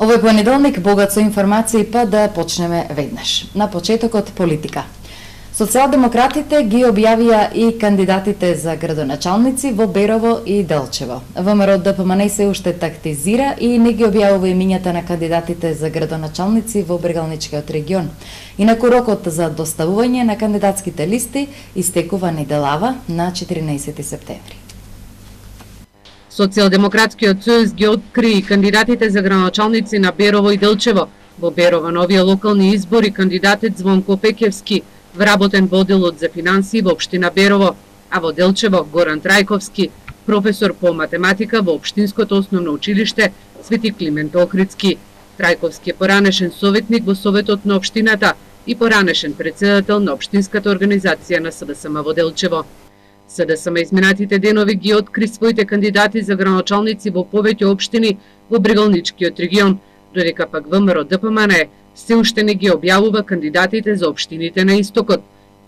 Овој понеделник богат со информации, па да почнеме веднаш. На почетокот политика. Социјалдемократите ги објавија и кандидатите за градоначалници во Берово и Делчево. ВМРО ДПМН се уште тактизира и не ги објавува имињата на кандидатите за градоначалници во Брегалничкиот регион. Инаку рокот за доставување на кандидатските листи истекува неделава на 14 септември. Социјалдемократскиот сојуз ги откри кандидатите за градоначалници на Берово и Делчево. Во Берово на овие локални избори кандидатот Звонко Пекевски вработен во одделот за финансии во општина Берово, а во Делчево Горан Трајковски, професор по математика во Општинското основно училиште Свети Климент Охридски. Трајковски е поранешен советник во Советот на општината и поранешен претседател на Општинската организација на СДСМ во Делчево. СДСМ изминатите денови ги откри своите кандидати за градоначалници во повеќе општини во Брегалничкиот регион, додека пак ВМРО ДПМН се уште не ги објавува кандидатите за општините на истокот.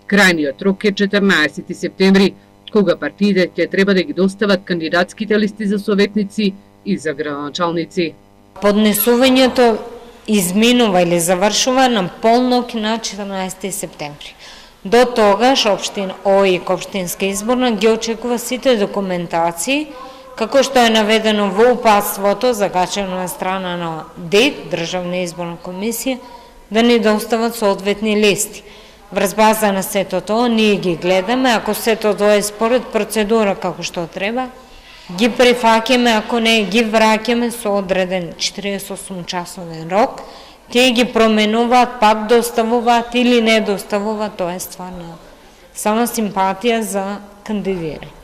Крајниот рок е 14 септември, кога партиите ќе треба да ги достават кандидатските листи за советници и за градоначалници. Поднесувањето изминува или завршува на полнок на 14 септември. До тогаш ОИК Општинска изборна ги очекува сите документации, како што е наведено во упатството закачено на страна на ДИК, Државна изборна комисија, да ни достават соодветни листи. Врз база на сето тоа, ние ги гледаме, ако сето тоа е според процедура како што треба, ги прифаќаме, ако не, ги враќаме со одреден 48-часовен рок, тие ги променуваат, пак доставуваат или не доставуваат, тоа е стварно само симпатија за кандидирање.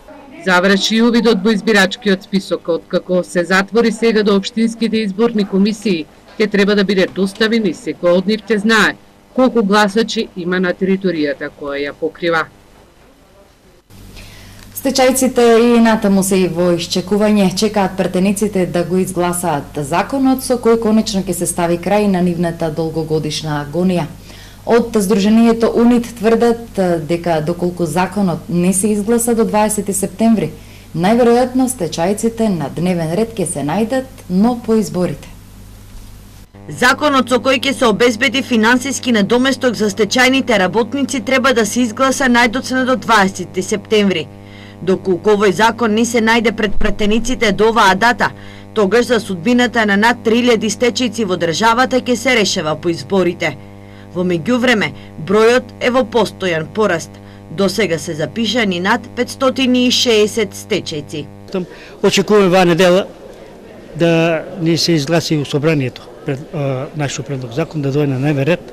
Заврши и увидот во избирачкиот список, откако се затвори сега до општинските изборни комисии, ќе треба да биде доставен и секој од нив ќе знае колку гласачи има на територијата која ја покрива. Стечајците и натаму се и во исчекување, чекаат претениците да го изгласаат законот со кој конечно ќе се стави крај на нивната долгогодишна агонија. Од Сдруженијето УНИТ тврдат дека доколку законот не се изгласа до 20 септември, најверојатно стечајците на дневен ред ќе се најдат, но по изборите. Законот со кој ќе се обезбеди финансиски надоместок за стечајните работници треба да се изгласа најдоцна до 20 септември. Доколку овој закон не се најде пред претениците до оваа дата, тогаш за судбината на над 3000 стечајци во државата ќе се решава по изборите. Во меѓувреме, бројот е во постојан пораст. До сега се запишани над 560 стечајци. Очекуваме оваа недела да ни се изгласи собранието нашиот предлог закон да дојде на дневен ред,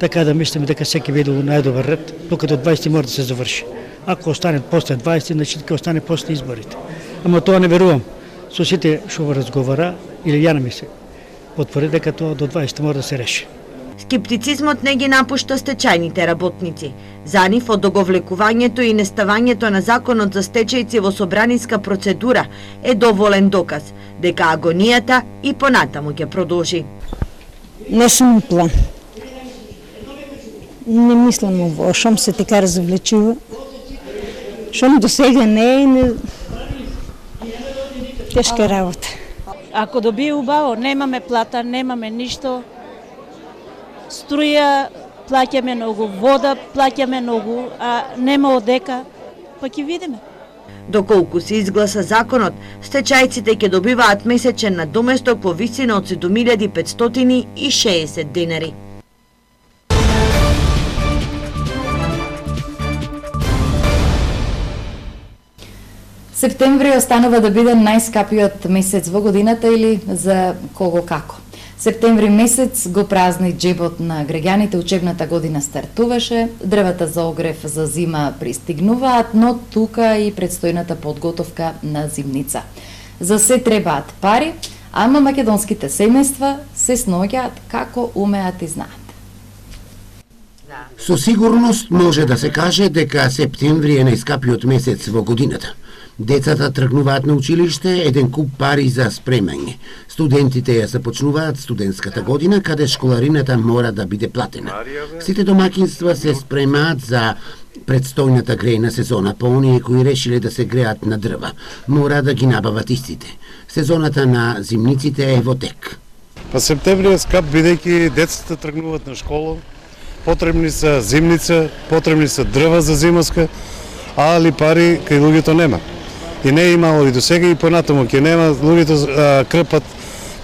така да мислиме дека секој биде во најдобар ред, докато 20 мора да се заврши. Ако остане после 20, значи ќе остане после изборите. Ама тоа не верувам. Со сите што разговара, или ја не ми се потврди дека тоа до 20 мора да се реши. Скептицизмот не ги напушта стечајните работници. За нив одоговлекувањето и неставањето на законот за стечајци во собраниска процедура е доволен доказ дека агонијата и понатаму ќе продолжи. Не сум план. Не мислам ово, шом се така развлечува. Шом до сега не е тешка работа. Ако добие убаво, немаме плата, немаме ништо. Струја, плаќаме многу, вода, плаќаме многу, а нема одека, па ќе видиме. Доколку се изгласа законот, стечајците ќе добиваат месечен надоместок во висина од 7560 денари. Септември останува да биде најскапиот месец во годината или за кого како. Септември месец го празни джебот на граѓаните, учебната година стартуваше, дрвата за огрев за зима пристигнуваат, но тука и предстојната подготовка на зимница. За се требаат пари, ама македонските семејства се сноѓаат како умеат и знаат. Со сигурност може да се каже дека септември е најскапиот месец во годината. Децата тргнуваат на училиште, еден куп пари за спремање. Студентите ја започнуваат студентската година, каде школарината мора да биде платена. Сите домакинства се спремаат за предстојната грејна сезона, по оние кои решиле да се греат на дрва. Мора да ги набават истите. Сезоната на зимниците е во тек. Па септември е скап бидејќи децата тргнуваат на школа, потребни се зимница, потребни се дрва за зимоска, али пари кај луѓето нема. И не е имало и до сега и понатаму ќе нема, луѓето крпат,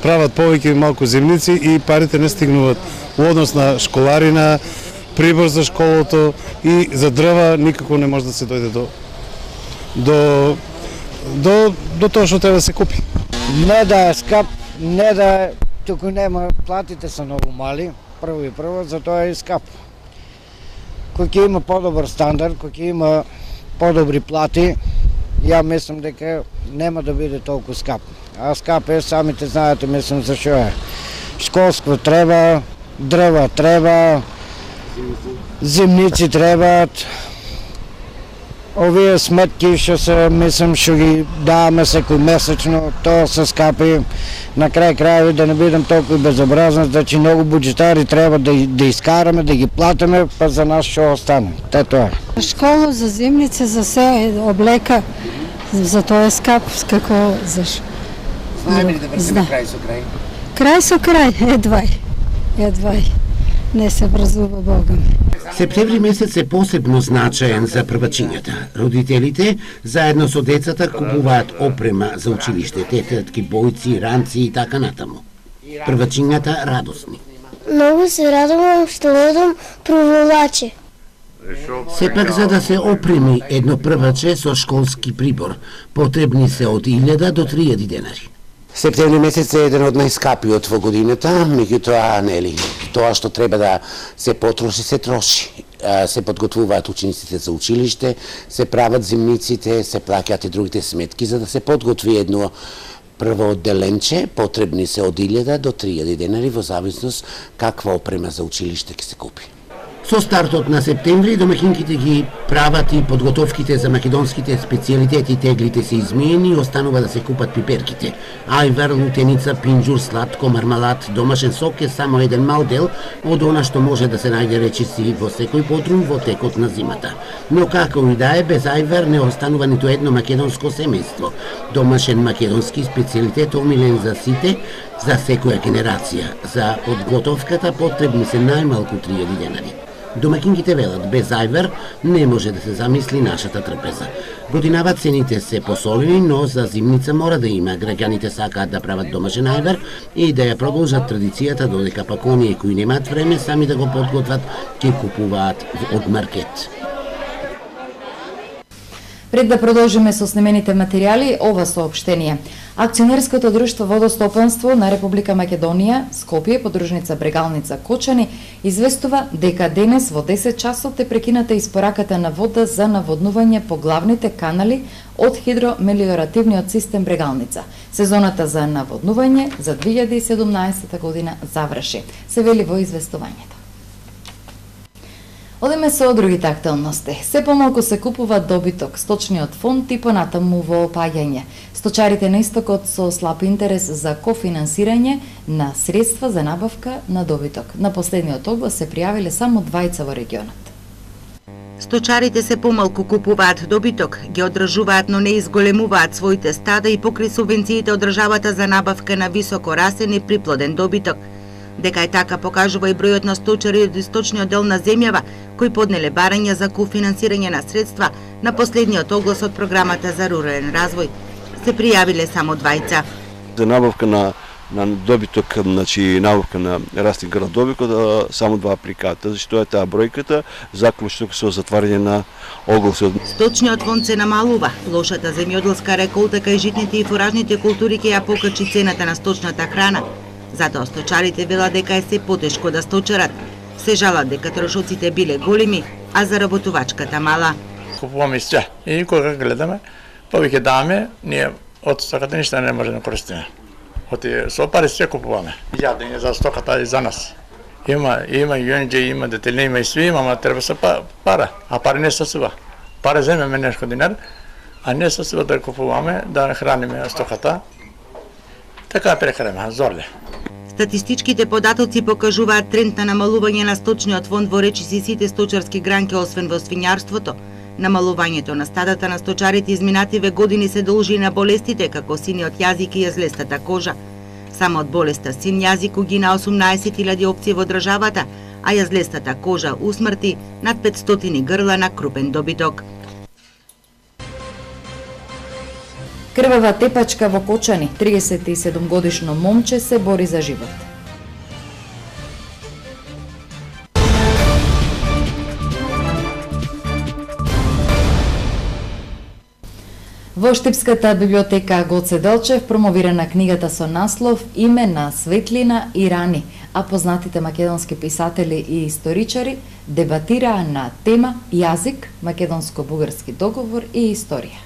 прават повеќе малку зимници и парите не стигнуваат во однос на школарина, прибор за школото и за дрва никако не може да се дојде до тоа што треба да се купи. Не да е скап, не да е, туку нема, платите се многу мали, прво, затоа е скап. Кој ќе има подобар стандард, кој ќе има подобри плати, ја мислам дека нема да биде толку скап. А скап е, самите знаете, мислам за што е. Школство треба, дрва треба, зимници требаат. Овие сметки што се, мислам, што ги даваме секој месечно, тоа се скапи. На крај крајови да не бидам толку безобразен, значи многу буџетари треба да искараме, да ги платиме, па за нас што остане. Тоа е. Школа за зимница, за се облека, за тоа е скап, како зашо. Знаеме ли да вртиме крај со крај? Крај со крај, едвај. Не се врзува Богом. Септември месец е посебно значаен за првачињата. Родителите заедно со децата купуваат опрема за училиште, тетрадки, бојци, ранци и така натаму. Првачињата радосни. Многу се радувам што одам проволаче. Сепак за да се опреми едно прваче со школски прибор, потребни се од 1000 до 3000 денари. Септември месец е еден од најскапиот во годината, меѓутоа нели, тоа што треба да се потроши, се троши. Се подготвуваат учениците за училиште, се прават зимниците, се плаќаат и другите сметки за да се подготви едно прво одделенче, потребни се од 1000 до 3000 денари во зависност каква опрема за училиште ќе се купи. Со стартот на септември домаќинките ги прават и подготовките за македонските специјалитети, теглите се измиени и останува да се купат пиперките. Ајвар, лутеница, пинџур, сладко, мармалад, домашен сок е само еден мал дел од она што може да се најде речиси во секој подрум во текот на зимата. Но како и да е, без ајвар не останува ниту едно македонско семејство. Домашен македонски специјалитет омилен за сите, за секоја генерација. За подготовката потребни се најмалку 3000 денари. Домаќинките велат, без ајвар не може да се замисли нашата трпеза. Годинава цените се посолени, но за зимница мора да има. Граѓаните сакаат да прават домашен ајвар и да ја продолжат традицијата, додека пак оние кои немаат време сами да го подготват, ќе купуваат од маркет. Пред да продолжиме со снимените материјали, ова соопштение. Акционерското друштво Водостопанство на Република Македонија, Скопје, подружница Брегалница Кочани, известува дека денес во 10 часот е прекината испораката на вода за наводнување по главните канали од хидромелиоративниот систем Брегалница. Сезоната за наводнување за 2017 година заврши, се вели во известувањето. Одеме со другите актуелности. Се помалку се купува добиток, сточниот фонд и понатаму во опаѓање. Сточарите на истокот со слаб интерес за кофинансирање на средства за набавка на добиток. На последниот оглас се пријавиле само 2 во регионот. Сточарите се помалку купуваат добиток, ги одржуваат, но не изголемуваат своите стада и покри субвенциите од државата за набавка на високо расен и приплоден добиток. Дека е така покажува и бројот на сточари од источниот дел на земјава кои поднеле барања за кофинансирање на средства на последниот оглас од програмата за рурален развој. Се пријавиле само 2. За набавка на добиток, значи набавка на растин град добиток, само 2 апlikata, зашто е таа бројката заклучно со затварање на огласот. Сточниот фонд се намалува. Лошата земјоделска реколта кај житните и фуражните култури ќе ја покачи цената на сточната храна. Затоа сточарите велат дека е се потешко да сточарат. Се жалат дека трошоците биле големи, а заработувачката мала. Купуваме се и кога гледаме, повеќе даваме, ние од стоката ништо не може да користиме. Со пари се купуваме. Јадење за стоката и за нас. Има јонџе, има детелина, има и сви, ама треба се пара, а пари не се сува. Пари земеме нешко динар, а не се сува да купуваме, да храниме стоката. Така прекараме, зорле. Статистичките податоци покажуваат тренд на намалување на сточниот фонд во речиси сите сточарски гранки, освен во свињарството. Намалувањето на стадата на сточарите изминативе години се должи на болестите, како синиот јазик и јазлестата кожа. Само од болеста син јазик угина 18.000 опции во државата, а јазлестата кожа усмрти над 500 грла на крупен добиток. Крвава тепачка во Кочани, 37-годишно момче се бори за живот. Во Штипската библиотека Гоце Делчев промовирана книгата со наслов Име на светлина и рани, а познатите македонски писатели и историчари дебатираа на тема јазик, македонско-бугарски договор и историја.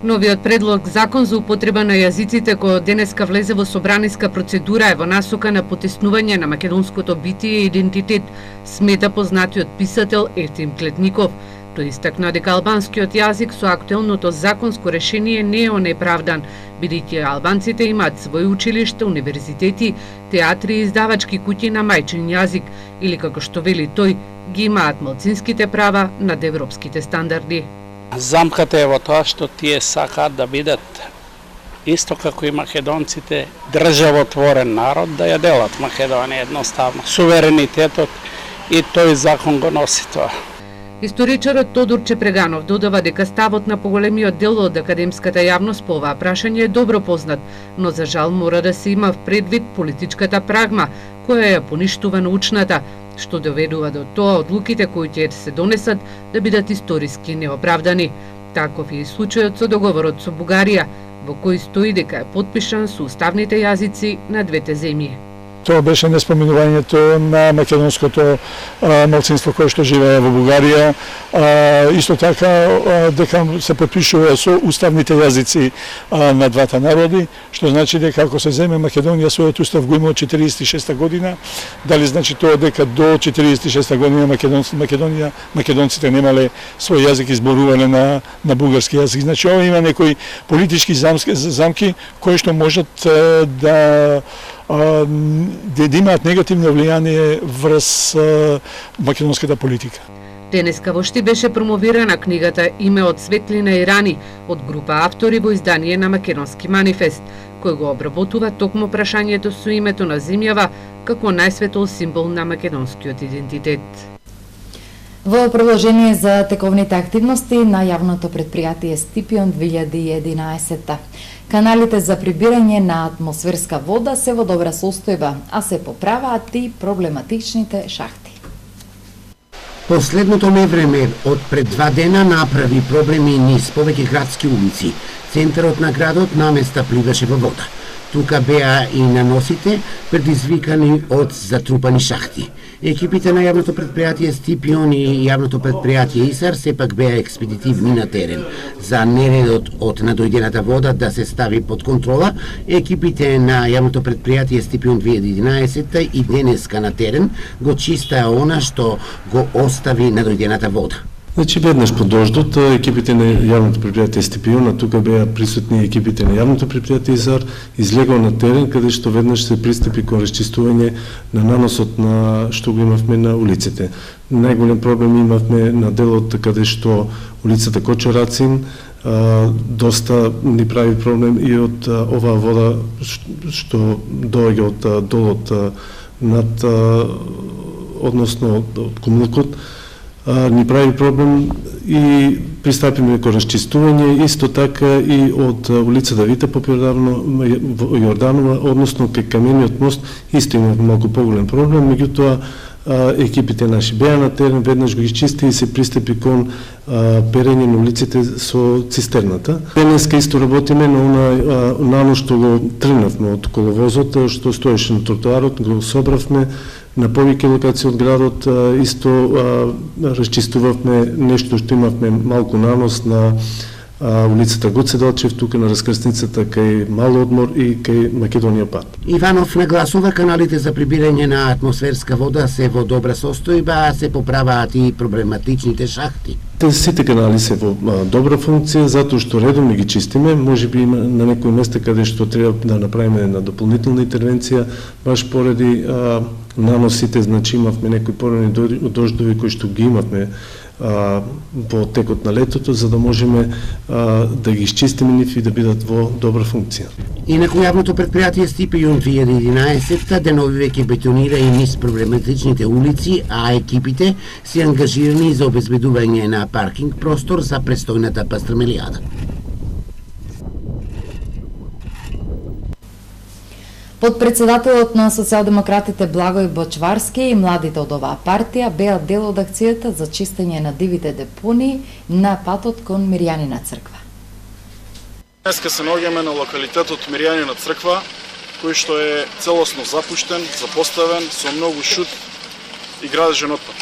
Новиот предлог закон за употреба на јазиците кој денеска влезе во собраниска процедура е во насока на потеснување на македонското битие и идентитет, смета познатиот писател Ефтим Клетников. Тој истакна дека албанскиот јазик со актуелното законско решение не е онеправдан, бидејќи албанците имаат своји училишта, универзитети, театри и издавачки куќи на мајчин јазик, или како што вели тој, ги имаат малцинските права над европските стандарди. Замката е во тоа што тие сакаат да бидат исто како и македонците државотворен народ, да ја делат Македонија едноставно. Суверенитетот и тој закон го носи тоа. Историчарот Тодор Чепреганов додава дека ставот на поголемиот дел од академската јавност по оваа прашање е добро познат, но за жал мора да се има в предвид политичката прагма, која ја поништува научната, што доведува до тоа одлуките кои ќе се донесат да бидат историски неоправдани. Таков е и случајот со договорот со Бугарија, во кој стои дека е потпишан со уставните јазици на двете земји. Тоа беше неспоменувањето на македонското малцинство кое што живее во Бугарија, исто така дека се потпишува со уставните јазици на двата народи, што значи дека ако се земе Македонија својот устав го има од 46 година, дали значи тоа дека до 46 година македонците немале свој јазик изборувале на бугарски јазик. Значи ова има некои политички замки кои што можат да имаат негативно влијание врз македонската политика. Денеска во Штип беше промовирана книгата Име од светлина и рани од група автори во издание на Македонски манифест, кој го обработува токму прашањето со името на земјава како најсветол символ на македонскиот идентитет. Во продолжение за тековните активности на јавното предпријатие Стипион 2011. Каналите за прибирање на атмосферска вода се во добра состојба, а се поправаат и проблематичните шахти. Последното невреме од пред 2 дена направи проблеми низ повеќе градски улици. Центарот на градот наместа пливаше во вода. Тука беа и наносите предизвикани од затрупани шахти. Екипите на јавното предпријатие Стипион и јавното предпријатие Исар сепак беа експедитивни на терен. За нередот од надојдената вода да се стави под контрола, екипите на јавното предпријатие Стипион 2011 и денеска на терен го чистаа она што го остави надојдената вода. Значи, веднаш по дождот, екипите на јавното предпријатие Стипион, а тука беа присутни екипите на јавното предпријатие Изар, излегол на терен, каде што веднаш се пристапи кон расчистување на наносот на што го имавме на улиците. Најголем проблем имавме на делот каде што улицата Кочорацин, доста ни прави проблем и од оваа вода што доаѓа од долот над, односно од Кумлукот, ни прави проблем и пристапиме кон расчистување, исто така и од улицата Вита Поп Јорданова, односно кај камениот мост, исто има малку поголем проблем, меѓутоа екипите наши беа на терен, веднаш го изчисти и се пристапи кон перење на улиците со цистерната. Денеска исто работиме на онај нано што го тргнавме од коловозот, што стоеше на тротоарот, го собравме на повеќе локации од градот, исто расчистувавме нешто што имавме малку нанос на улицата Гоце Делчев, тука на раскрсницата кај Мал одмор и кај Македонија пат. Иванов нагласува каналите за прибирање на атмосферска вода се во добра состојба, а се поправаат и проблематичните шахти. Сите канали се во добра функција, затоа што редовно ги чистиме, можеби има на некои места каде што треба да направиме една дополнителна интервенција, баш поради наносите, значи имавме некои порани дождови кои што ги имавме во текот на летото, за да можеме да ги изчистиме нив и да бидат во добра функција. Инаку јавното предпријатие Стипе јун 2011 денови веќе бетонира и низ проблематичните улици, а екипите се ангажирани за обезбедување на паркинг простор за престојната пастрамелијада. Подпредседателот на социјалдемократите Благој Бочварски и младите од оваа партија беа дел од акцијата за чистење на дивите депонии на патот кон Мирјанина црква. Днеска се наоѓаме на локалитетот Мирјанина црква, кој што е целосно запуштен, запоставен, со многу шут и градежен отпад.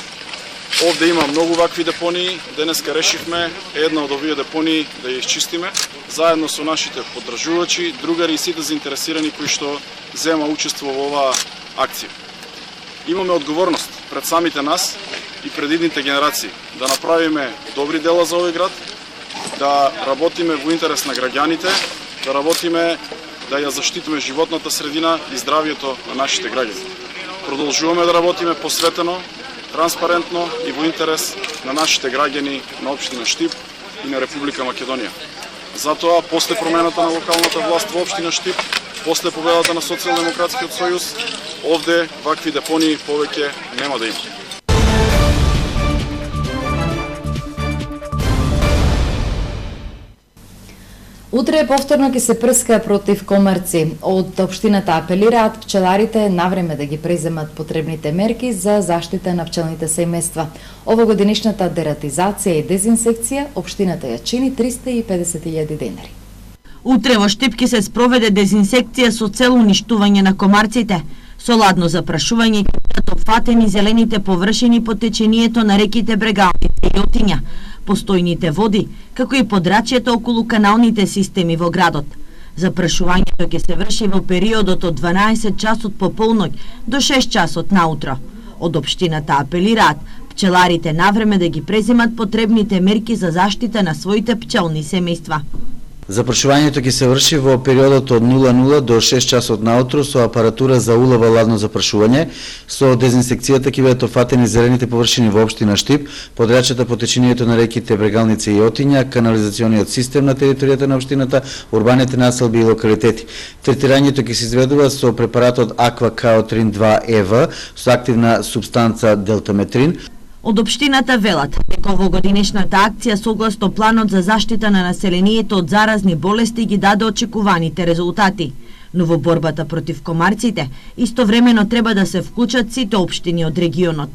Овде има многу вакви депонии, денеска решивме една од овие депонии да ја изчистиме, заедно со нашите поддржувачи, другари и сите заинтересирани кои што зема учество во оваа акција. Имаме одговорност пред самите нас и пред идните генерации да направиме добри дела за овој град, да работиме во интерес на граѓаните, да работиме да ја заштитиме животната средина и здравието на нашите граѓани. Продолжуваме да работиме посветено, транспарентно и во интерес на нашите граѓани на општина Штип и на Република Македонија. Затоа, после промената на локалната власт во општина Штип, после победата на Социјалдемократскиот сојуз, овде вакви депонии повеќе нема да има. Утре повторно ќе се прска против комарци. Од општината апелираат пчеларите навреме да ги преземат потребните мерки за заштита на пчелните семејства. Овогодинишната дератизација и дезинсекција општината ја чини 350.000 денари. Утре во Штип ќе се спроведе дезинсекција со цел уништување на комарците. Со ладно запрашување ќе бидат опфатени зелените површини по течението на реките Брегалница и Јотиња, постојните води, како и подрачјето околу каналните системи во градот. Запрашувањето ќе се врши во периодот од 12 часот по полноќ до 6 часот наутро. Од општината апелираат пчеларите навреме да ги преземат потребните мерки за заштита на своите пчелни семејства. Запрашувањето ќе се врши во периодот од 00 до 6 часот наутро со апаратура за улова ладно запрашување. Со дезинсекцијата ќе бидат офатени зелените површини во општина Штип, подрачјата по течението на реките Брегалница и Јотиња, канализациониот систем на територијата на општината, урбаните населби и локалитети. Третирањето ќе се изведува со препаратот Аква Каотрин 2 ЕВ со активна супстанца делтаметрин. Од општината велат дека овогодинешната акција согласно планот за заштита на населението од заразни болести ги даде очекуваните резултати. Но во борбата против комарците, истовремено треба да се вклучат сите општини од регионот.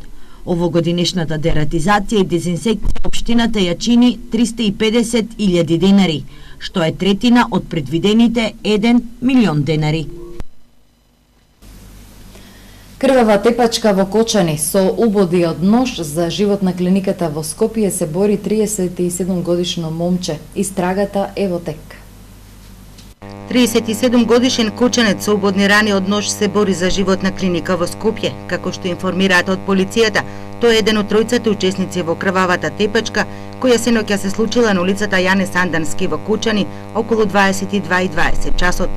Овогодинешната дератизација и дезинсекција општината ја чини 350.000 денари, што е третина од предвидените 1 милион денари. Крвава тепачка во Кочани со убоди од нож за живот на клиниката во Скопје се бори 37 годишно момче. Истрагата е во тек. 37 годишен кочанец со убодни рани од нож се бори за живот на клиника во Скопје. Како што информираат од полицијата, тој е еден од тројцата учесници во крвавата тепачка, која сеноќа се случила на улицата Јане Сандански во Кочани околу 22:20 часот.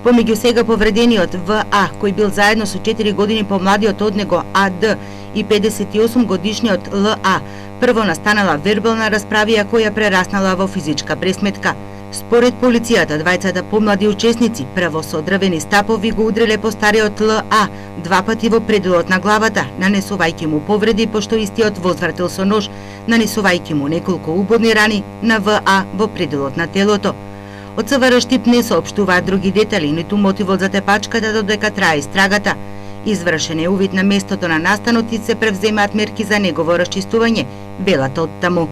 Помеѓу сега повредениот ВА, кој бил заедно со 4 години помладиот од него АД и 58 годишниот ЛА, прво настанала вербална расправија која прераснала во физичка пресметка. Според полицијата, двајцата помлади учесници прво со дрвени стапови го удриле по стариот ЛА 2 пати во пределот на главата, нанесувајќи му повреди, пошто истиот возвратил со нож, нанесувајќи му неколку убодни рани на ВА во пределот на телото. Од СВР Штип не соопштуваат други детали, ниту мотивот за тепачката додека трае истрагата. Извршен е увид на местото на настанот и се превземаат мерки за негово расчистување, велат од таму.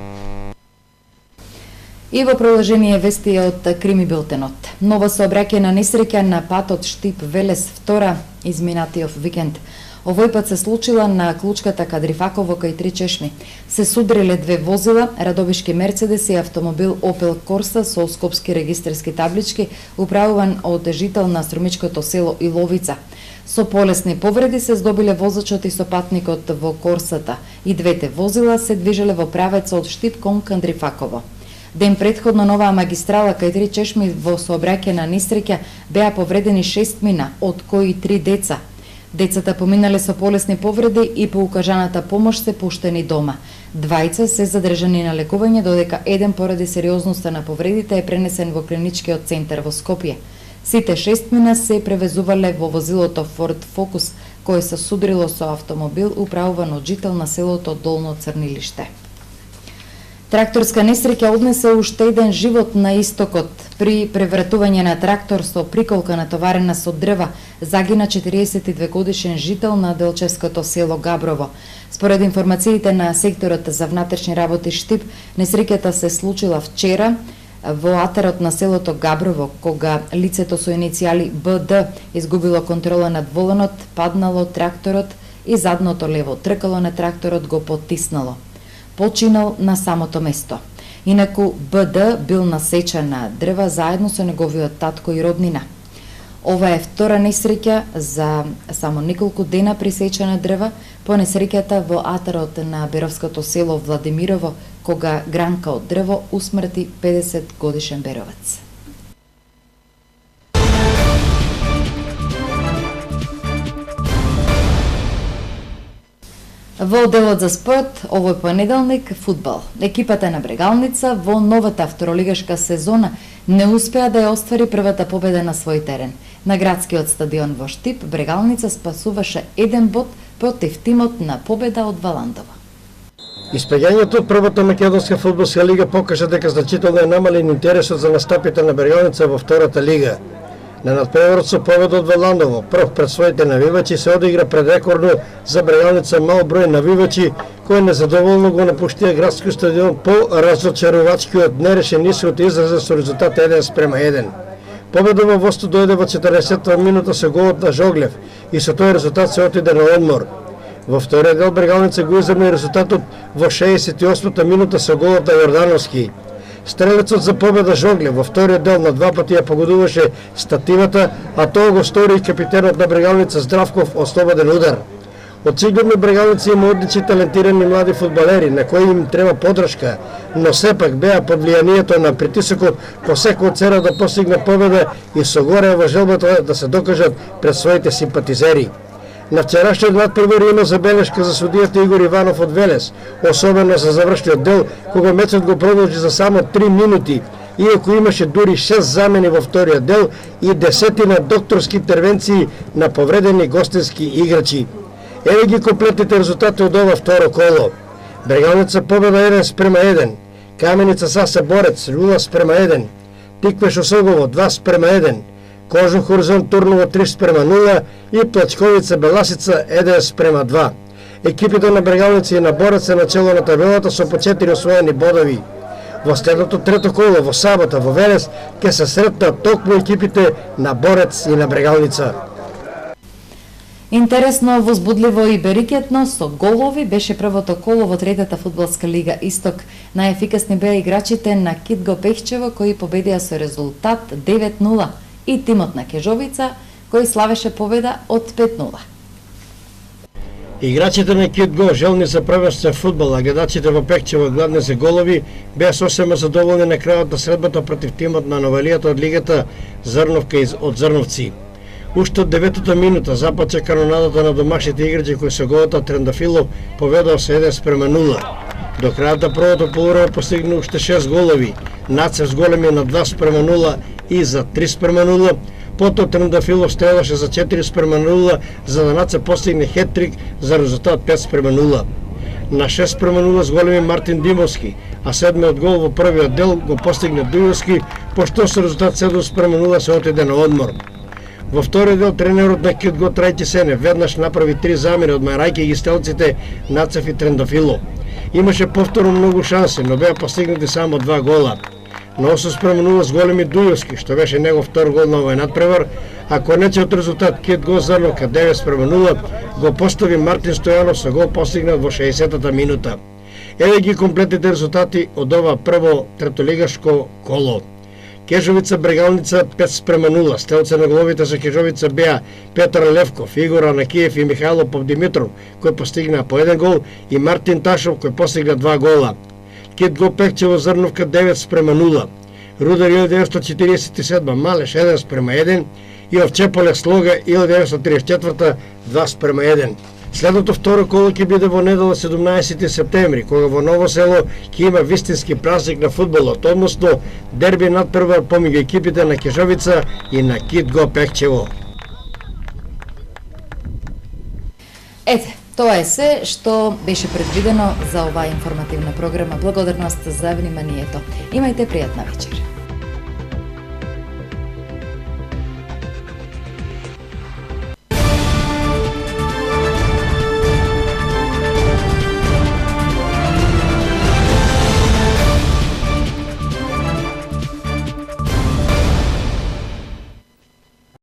И во продолжение вести од Крими билтенот. Нова сообраќајна несреќа на патот Штип-Велес 2 изминатиот викенд. Овој пат се случила на клучката Кадрифаково кај Три Чешми. Се судриле две возила, радобишки Мерцедес и автомобил Опел Корса со скопски регистарски таблички, управуван од жител на струмичкото село Иловица. Со полесни повреди се здобиле возачот и сопатникот во Корсата. И двете возила се движеле во правец од Штип кон Кадрифаково. Ден предходно на оваа магистрала кај Три Чешми во сообраќајна несреќа беа повредени 6 мина, од кои 3 деца. Децата поминале со полесни повреди и по укажаната помош се пуштени дома. Двајца се задржани на лекување, додека еден поради сериозноста на повредите е пренесен во клиничкиот центар во Скопје. Сите 6 мина се превезувале во возилото Ford Focus, кое се судрило со автомобил управуван од жител на селото Долно Црнилиште. Тракторска несреќа однесе уште еден живот на истокот. При превратување на трактор со приколка натоварена со дрва, загина 42 годишен жител на делчевското село Габрово. Според информациите на секторот за внатрешни работи Штип, несреќата се случила вчера во атарот на селото Габрово, кога лицето со иницијали БД изгубило контрола над воланот, паднало тракторот и задното лево тркало на тракторот го потиснало. Починал на самото место. Инаку БД бил насечен на дрва заедно со неговиот татко и роднина. Ова е втора несреќа за само неколку дена пресечена дрва по несреќата во атарот на беровското село Владимирово, кога гранка од дрво усмрти 50 годишен беровец. Во делот за спорт, овој понеделник, фудбал. Екипата на Брегалница во новата второлигашка сезона не успеа да ја оствари првата победа на свој терен. На градскиот стадион во Штип, Брегалница спасуваше 1 бод против тимот на Победа од Валандова. Испеѓањето од првата македонска фудбалска лига покажа дека значително е намален интересот за настапите на Брегалница во втората лига. На надпреварот со победа од Валандово, прв пред своите навивачи, се одигра предрекордно за Брегалница мал број навивачи, кои незадоволно го напуштија градскиот стадион по разочарувачкиот нерешен исход изразен со резултат 1:1. Победа во водство дојде во 40-та минута со голот на Жоглев и со тој резултат се отиде на одмор. Во вториот дел Брегалница го издржа резултатот во 68-та минута со голот на Јордановски. Стрелецот за победа Жоглев во вториот дел на 2 пати ја погодуваше стативата, а тоа го стори и капитенот на Брегалница Здравков од слободен удар. Очигледно Брегалница има одлични талентирани млади фудбалери на кои им треба поддршка, но сепак беа под влијанието на притисокот по секој цена да постигне победа и со горе во желбата да се докажат пред своите симпатизери. На вчерашниот надпревар има забелешка за судијата Игор Иванов од Велес, особено за завршниот дел, кога мечот го продолжи за само 3 минути, иако имаше дури 6 замени во вториот дел и десетина докторски интервенции на повредени гостински играчи. Еве ги комплетните резултати од ова второ коло. Брегалница победа 1:1, Каменица Саса Борец 0:1, Тиквеш Осогово 2:1, Кожун Хоризонт Турново 3:0 и Плачковица Беласица 1:2. Екипите на Брегалница и на Борец се начело на табелата со по 4 освоени бодови. Во следното трето коло во сабота во Велес ќе се сретнат токму екипите на Борец и на Брегалница. Интересно, возбудливо и берикетно со голови беше првото коло во третата фудбалска лига Исток. Најефикасни беа играчите на Китго Пехчево кои победија со резултат 9:0 и тимот на Кежовица кој славеше победа од 5:0. Играчите на Китго желни за првенствен фудбал, а гледачите во Пехчево гладни за голови беа сосема задоволни на крајот на средбата против тимот на новелијата од лигата Зрновка од Зрновци. Уште од 9-та минута започна канонадата на домашните играчи кои со голот од Трендафилов победаа со 1:0. До крајот на првото полувреме постигна уште 6 голови, Нацев с големи на 2:0 и за 3:0, потоа Трендафилов стрелаше за 4:0 за да Нацев постигне хеттрик за резултат 5:0. На 6:0 с големи Мартин Димовски, а седмиот гол во првиот дел го постигне Дујовски, пошто со резултат 7:0 се отиде на одмор. Во вториот дел тренерот на Китго Трајчи Сене веднаш направи 3 замени, одмарајќи ги стелците Нацев и Трендафилов. Имаше повторно многу шанси, но беа постигнати само 2 гола. На 8:0 с големи Дујовски, што беше негов втор гол на овој надпревар, а конечниот резултат Китго Зрновка 9:0 го постави Мартин Стојанов со гол постигнат во 60-та минута. Еве ги комплетните резултати од ова прво третолигашко коло. Кежовица Брегалница 5:0. Стелци на головите за Кежовица беа Петар Левков, Игор Анакиев и Михајло Попдимитров, кои постигнаа по 1 гол, и Мартин Ташов, кој постигна 2 гола. Китго Пехчево Зрновка 9:0. Рудар 1947 Малеш 1:1 и Овчеполе Слога 1934 2:1. Следното второ коло ќе биде во недела 17 септември, кога во Ново село ќе има вистински празник на фудбалот, односно дерби надпревар помеѓу екипите на Кежовица и на Кит-Го Пехчево. Ете, тоа е се што беше предвидено за оваа информативна програма. Благодарност за вниманието. Имајте пријатна вечер.